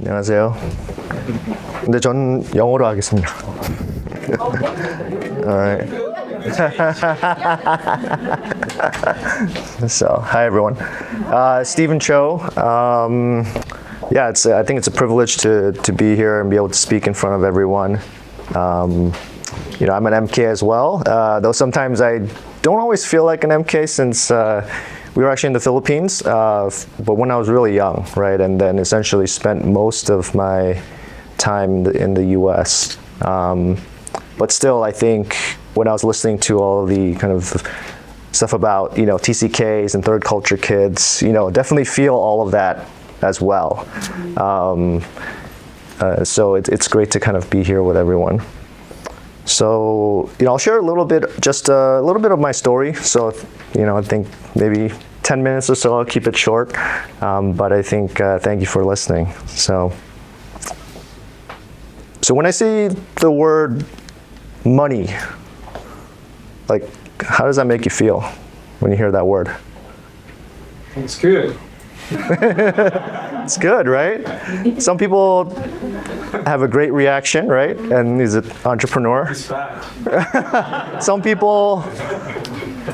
안녕하세요. 근데 전 영어로 하겠습니다. Alright. So, hi everyone. Stephen Cho. Yeah, I think it's a privilege to be here and be able to speak in front of everyone. I'm an MK as well, though sometimes I don't always feel like an MK since we were actually in the Philippines, but when I was really young, right, and then essentially spent most of my time in the US. But still, I think when I was listening to all of the kind of stuff about, TCKs and third culture kids, definitely feel all of that as well. So it's great to kind of be here with everyone. So, I'll share a little bit of my story. So, I think maybe 10 minutes or so, I'll keep it short. But I think, thank you for listening. So when I see the word money, like, how does that make you feel when you hear that word? It's good. It's good, right? Some people have a great reaction, right? And he's an entrepreneur. It's bad. Some people,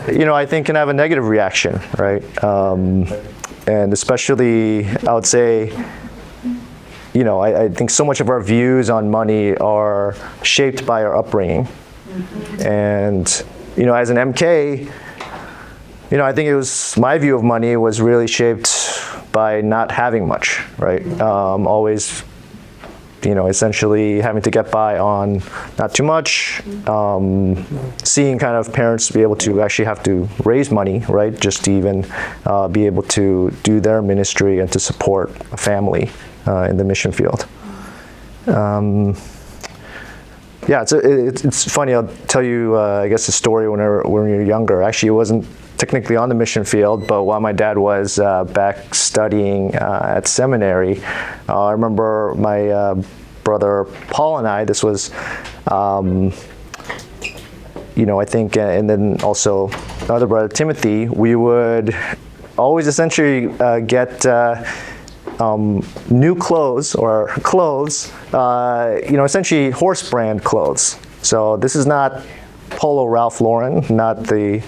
I think can have a negative reaction, right? And especially, I would say, I think so much of our views on money are shaped by our upbringing. And, as an MK, I think it was, my view of money was really shaped by not having much, right? Always, essentially having to get by on not too much, seeing kind of parents be able to actually have to raise money, right? Just to even be able to do their ministry and to support a family in the mission field. Yeah, it's funny. I'll tell you, I guess, a story when we were younger. Actually, it wasn't technically on the mission field, but while my dad was back studying at seminary, I remember my brother Paul and I, this was, I think, and then also my other brother Timothy, we would always essentially get new clothes, essentially horse brand clothes. So this is not Polo Ralph Lauren, not the,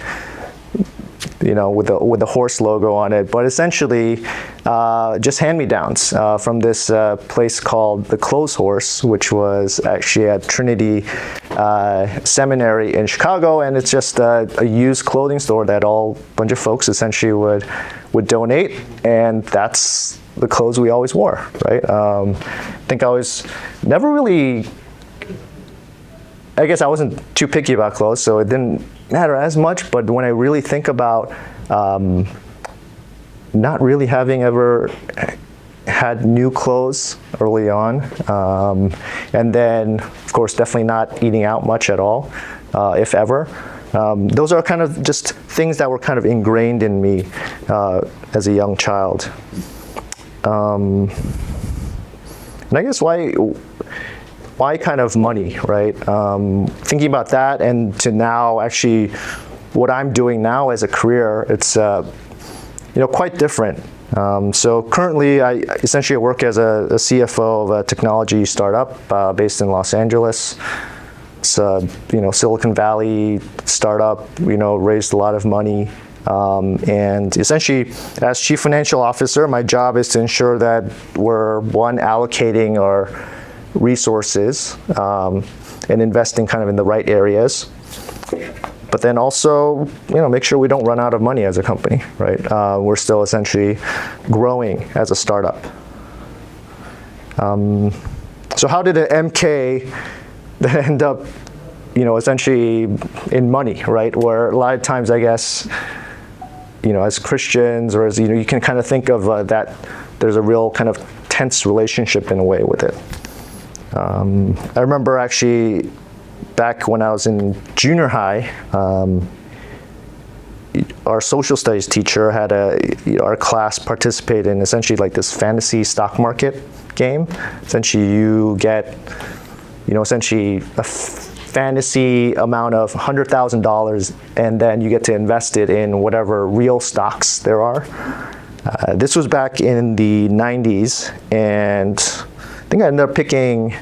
with the horse logo on it, but essentially just hand-me-downs from this place called the Clothes Horse, which was actually at Trinity Seminary in Chicago, and it's just a used clothing store that a bunch of folks essentially would donate, and that's the clothes we always wore, right? I think I was never really, I guess I wasn't too picky about clothes, so it didn't matter as much, but when I really think about not really having ever had new clothes early on, and then, of course, definitely not eating out much at all, if ever. Those are kind of just things that were kind of ingrained in me as a young child. And I guess why kind of money, right? Thinking about that and to now actually what I'm doing now as a career, it's quite different. So currently I essentially work as a CFO of a technology startup based in Los Angeles. It's a Silicon Valley startup, raised a lot of money. And essentially, as Chief Financial Officer, my job is to ensure that we're, one, allocating our resources and investing kind of in the right areas, but then also, make sure we don't run out of money as a company, right? We're still essentially growing as a startup. So how did an MK then end up, essentially in money, right? Where a lot of times, I guess, as Christians or as, you can kind of think of that there's a real kind of tense relationship in a way with it. I remember actually back when I was in junior high, our social studies teacher had our class participate in essentially like this fantasy stock market game. Essentially you get, essentially a fantasy amount of $100,000, and then you get to invest it in whatever real stocks there are. This was back in the 90s, and think I ended up picking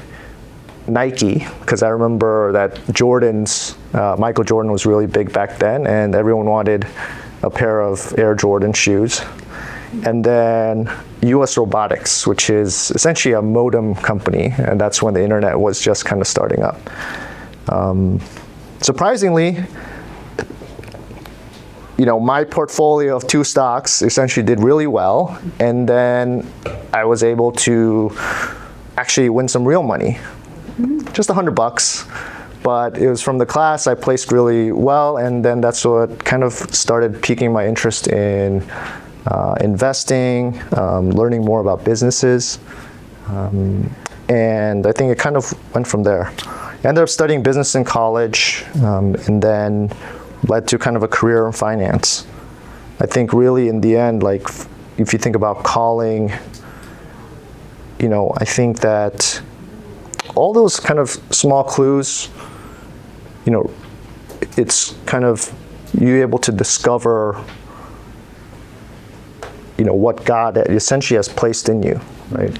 Nike because I remember that Michael Jordan was really big back then, and everyone wanted a pair of Air Jordan shoes. And then US Robotics, which is essentially a modem company, and that's when the internet was just kind of starting up. Surprisingly, my portfolio of 2 stocks essentially did really well, and then I was able to actually win some real money, just $100, but it was from the class. I placed really well, and then that's what kind of started piquing my interest in investing, learning more about businesses, and I think it kind of went from there. I ended up studying business in college, and then led to kind of a career in finance. I think really in the end, like if you think about calling, I think that all those kind of small clues, it's kind of you able to discover, what God essentially has placed in you, right?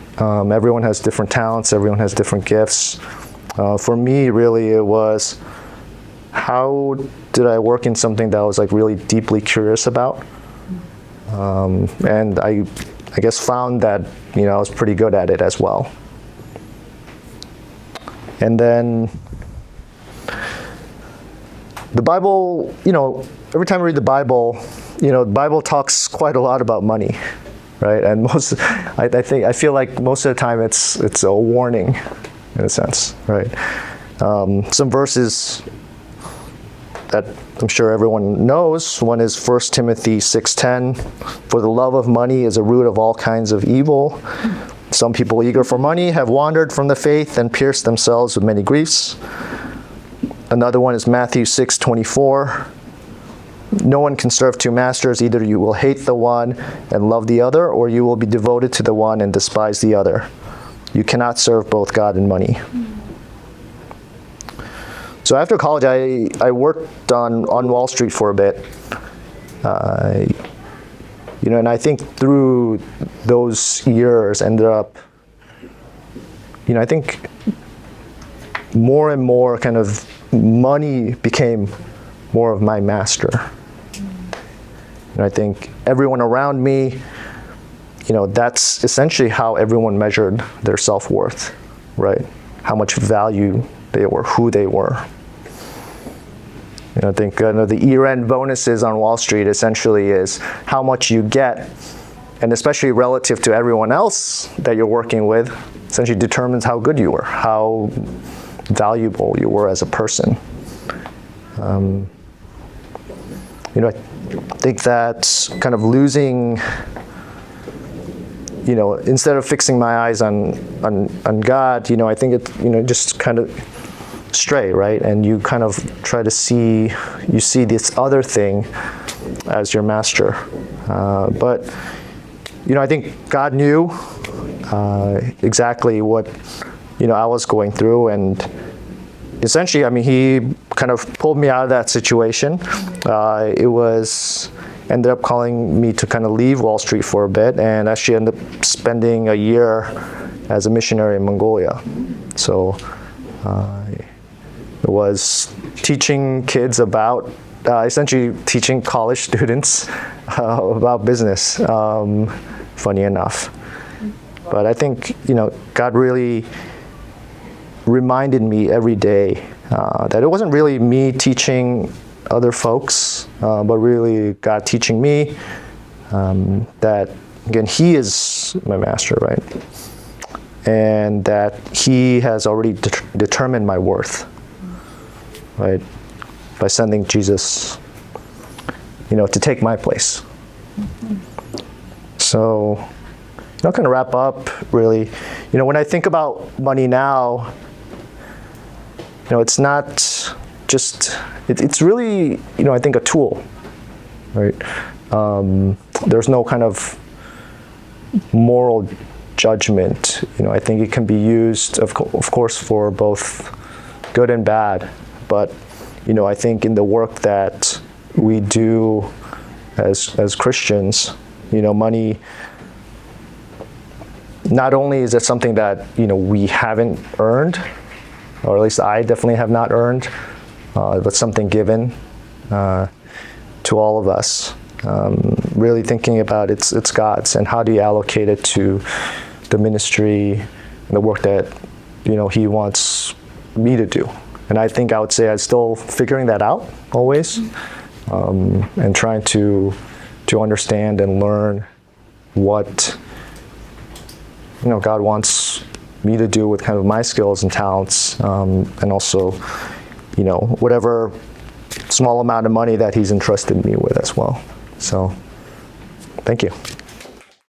Everyone has different talents, everyone has different gifts. For me, really, it was how did I work in something that I was like really deeply curious about, and I guess found that I was pretty good at it as well. And then the Bible, every time I read the Bible, the Bible talks quite a lot about money, right? And I feel like most of the time it's a warning, in a sense, right? Some verses that I'm sure everyone knows. One is 1 Timothy 6:10. For the love of money is a root of all kinds of evil. Some people eager for money have wandered from the faith and pierced themselves with many griefs. Another one is Matthew 6:24. No one can serve 2 masters. Either you will hate the one and love the other, or you will be devoted to the one and despise the other. You cannot serve both God and money. So after college, I worked on Wall Street for a bit. And I think through those years ended up, I think more and more kind of money became more of my master. And I think everyone around me, that's essentially how everyone measured their self-worth, right? How much value they were, who they were. I think the year-end bonuses on Wall Street essentially is how much you get, and especially relative to everyone else that you're working with, essentially determines how good you were, how valuable you were as a person. I think that kind of losing, instead of fixing my eyes on God, I think it, just kind of stray, right? And you kind of try to see this other thing as your master. But, I think God knew exactly what, I was going through, and essentially, He kind of pulled me out of that situation. Ended up calling me to kind of leave Wall Street for a bit, and actually ended up spending a year as a missionary in Mongolia. So it was teaching kids about, essentially teaching college students about business, funny enough. But I think, God really reminded me every day that it wasn't really me teaching other folks, but really God teaching me that, again, He is my master, right? And that He has already determined my worth, right? By sending Jesus, to take my place. So, kind of wrap up, really. When I think about money now, it's not just, it's really, I think a tool, right? There's no kind of moral judgment. I think it can be used, of course, for both good and bad. But, I think in the work that we do as Christians, money, not only is it something that we haven't earned, or at least I definitely have not earned, but something given to all of us. Really thinking about it's God's, and how do you allocate it to the ministry and the work that He wants me to do. And I think I would say I'm still figuring that out always, and trying to understand and learn what God wants me to do with kind of my skills and talents, and also whatever small amount of money that He's entrusted me with as well. So thank you.